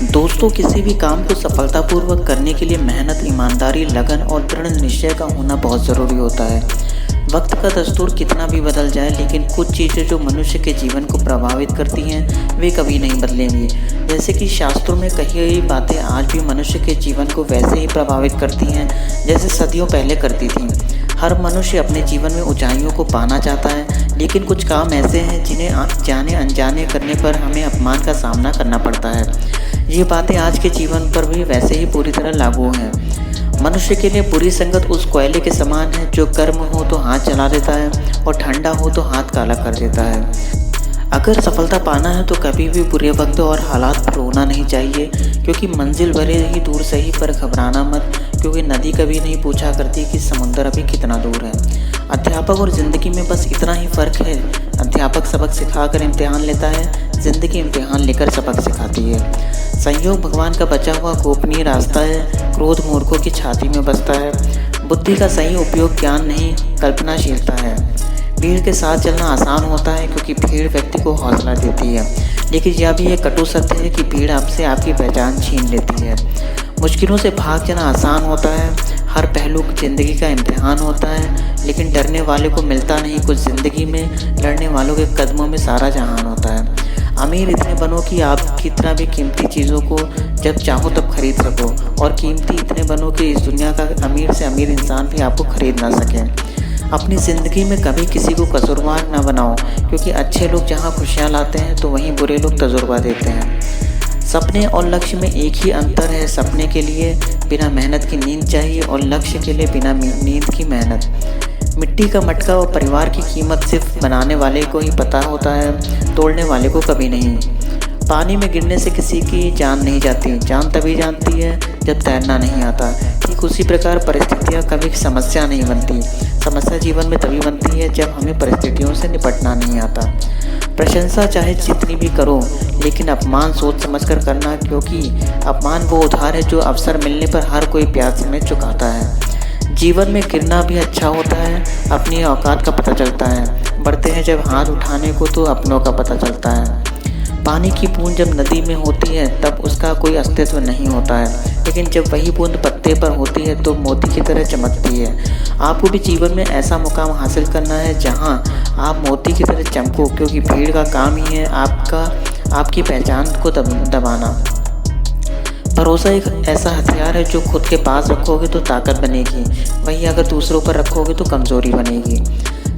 दोस्तों, किसी भी काम को सफलतापूर्वक करने के लिए मेहनत, ईमानदारी, लगन और दृढ़ निश्चय का होना बहुत ज़रूरी होता है। वक्त का दस्तूर कितना भी बदल जाए, लेकिन कुछ चीज़ें जो मनुष्य के जीवन को प्रभावित करती हैं वे कभी नहीं बदलेंगी। जैसे कि शास्त्रों में कही गई बातें आज भी मनुष्य के जीवन को वैसे ही प्रभावित करती हैं जैसे सदियों पहले करती थीं। हर मनुष्य अपने जीवन में ऊंचाइयों को पाना चाहता है, लेकिन कुछ काम ऐसे हैं जिन्हें जाने अनजाने करने पर हमें अपमान का सामना करना पड़ता है। ये बातें आज के जीवन पर भी वैसे ही पूरी तरह लागू हैं। मनुष्य के लिए बुरी संगत उस कोयले के समान है जो गर्म हो तो हाथ जला देता है और ठंडा हो तो हाथ काला कर देता है। अगर सफलता पाना है तो कभी भी बुरे वक्त और हालात पर रोना नहीं चाहिए, क्योंकि मंजिल भले ही दूर सही पर घबराना मत, क्योंकि नदी कभी नहीं पूछा करती कि समुंदर अभी कितना दूर है। अध्यापक और ज़िंदगी में बस इतना ही फ़र्क है, अध्यापक सबक सिखाकर इम्तिहान लेता है, ज़िंदगी इम्तिहान लेकर सबक सिखाती है। संयोग भगवान का बचा हुआ गोपनीय रास्ता है, क्रोध मूर्खों की छाती में बसता है। बुद्धि का सही उपयोग ज्ञान नहीं कल्पनाशीलता है। भीड़ के साथ चलना आसान होता है क्योंकि भीड़ व्यक्ति को हौसला देती है, लेकिन यह भी एक कटु सत्य है कि भीड़ आपसे आपकी पहचान छीन लेती है। मुश्किलों से भाग जाना आसान होता है, हर पहलू ज़िंदगी का इम्तिहान होता है, लेकिन डरने वाले को मिलता नहीं कुछ ज़िंदगी में, लड़ने वालों के कदमों में सारा जहान होता है। अमीर इतने बनो कि आप कितना भी कीमती चीज़ों को जब चाहो तब खरीद सको, और कीमती इतने बनो कि इस दुनिया का अमीर से अमीर इंसान भी आपको खरीद ना सके। अपनी ज़िंदगी में कभी किसी को कसूरवार ना बनाओ, क्योंकि अच्छे लोग जहाँ खुशियाँ लाते हैं तो वहीं बुरे लोग तजुर्बा देते हैं। सपने और लक्ष्य में एक ही अंतर है, सपने के लिए बिना मेहनत की नींद चाहिए और लक्ष्य के लिए बिना नींद की मेहनत। मिट्टी का मटका और परिवार की कीमत सिर्फ बनाने वाले को ही पता होता है, तोड़ने वाले को कभी नहीं। पानी में गिरने से किसी की जान नहीं जाती, जान तभी जानती है जब तैरना नहीं आता। ठीक उसी प्रकार परिस्थितियाँ कभी समस्या नहीं बनती, समस्या जीवन में तभी बनती है जब हमें परिस्थितियों से निपटना नहीं आता। प्रशंसा चाहे जितनी भी करो, लेकिन अपमान सोच समझ कर करना, क्योंकि अपमान वो उधार है जो अवसर मिलने पर हर कोई प्यास में चुकाता है। जीवन में गिरना भी अच्छा होता है, अपनी औकात का पता चलता है। बढ़ते हैं जब हाथ उठाने को तो अपनों का पता चलता है। पानी की बूंद जब नदी में होती है तब उसका कोई अस्तित्व नहीं होता है, लेकिन जब वही बूंद पत्ते पर होती है तो मोती की तरह चमकती है। आपको भी जीवन में ऐसा मुकाम हासिल करना है जहां आप मोती की तरह चमको, क्योंकि भीड़ का काम ही है आपकी पहचान को दबाना। भरोसा एक ऐसा हथियार है जो खुद के पास रखोगे तो ताकत बनेगी, वहीं अगर दूसरों पर रखोगे तो कमज़ोरी बनेगी।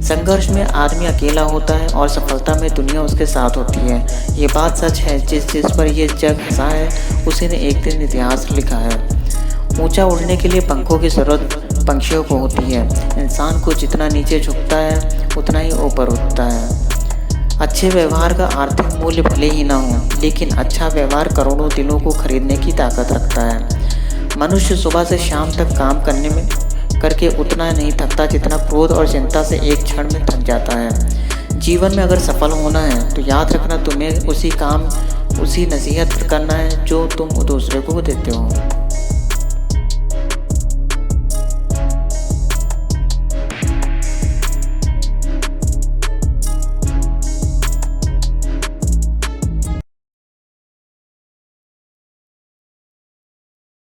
संघर्ष में आदमी अकेला होता है और सफलता में दुनिया उसके साथ होती है। ये बात सच है, जिस पर ये जग हंसा है उसी ने एक दिन इतिहास लिखा है। ऊंचा उड़ने के लिए पंखों की ज़रूरत पंछियों को होती है। इंसान को जितना नीचे झुकता है उतना ही ऊपर उठता है। अच्छे व्यवहार का आर्थिक मूल्य भले ही ना हो, लेकिन अच्छा व्यवहार करोड़ों दिलों को खरीदने की ताकत रखता है। मनुष्य सुबह से शाम तक काम करके उतना नहीं थकता जितना क्रोध और चिंता से एक क्षण में थक जाता है। जीवन में अगर सफल होना है तो याद रखना, तुम्हें उसी नसीहत करना है जो तुम दूसरे को देते हो।